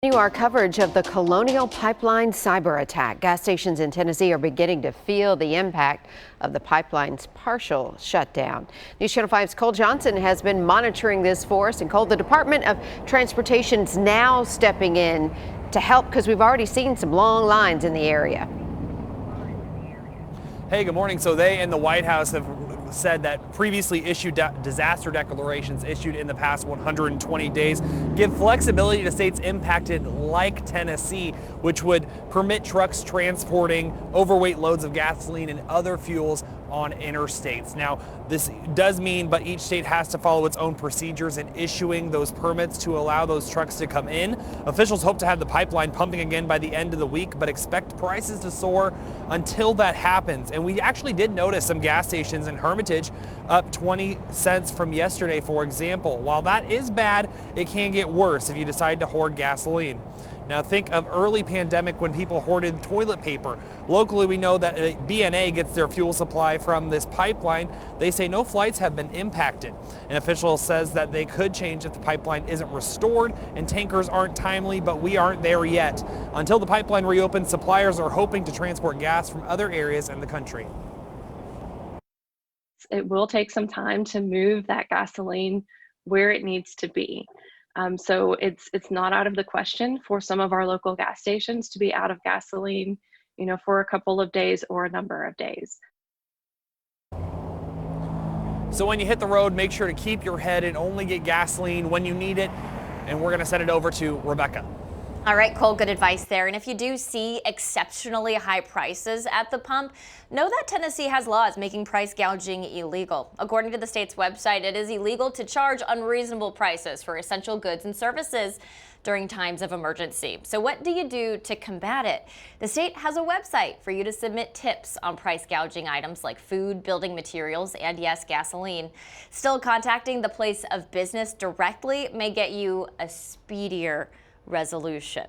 Our coverage of the Colonial Pipeline cyber attack. Gas stations in Tennessee are beginning to feel the impact of the pipeline's partial shutdown. News Channel 5's Cole Johnson has been monitoring this for us. And Cole, the Department of Transportation's now stepping in to help because we've already seen some long lines in the area. Hey, good morning. So they and the White House have said that previously issued disaster declarations issued in the past 120 days give flexibility to states impacted like Tennessee, which would permit trucks transporting overweight loads of gasoline and other fuels on interstates. Now, this does mean, but each state has to follow its own procedures in issuing those permits to allow those trucks to come in. Officials hope to have the pipeline pumping again by the end of the week, but expect prices to soar until that happens. And we actually did notice some gas stations in Hermitage up 20 cents from yesterday, for example. While that is bad, it can get worse if you decide to hoard gasoline. Now think of early pandemic when people hoarded toilet paper. Locally, we know that BNA gets their fuel supply from this pipeline. They say no flights have been impacted. An official says that they could change if the pipeline isn't restored and tankers aren't timely, but we aren't there yet. Until the pipeline reopens, suppliers are hoping to transport gas from other areas in the country. It will take some time to move that gasoline where it needs to be. So it's not out of the question for some of our local gas stations to be out of gasoline, for a couple of days or a number of days. So when you hit the road, make sure to keep your head and only get gasoline when you need it. And we're going to send it over to Rebecca. All right, Cole, good advice there. And if you do see exceptionally high prices at the pump, know that Tennessee has laws making price gouging illegal. According to the state's website, it is illegal to charge unreasonable prices for essential goods and services during times of emergency. So what do you do to combat it? The state has a website for you to submit tips on price gouging items like food, building materials, and yes, gasoline. Still, contacting the place of business directly may get you a speedier resolution.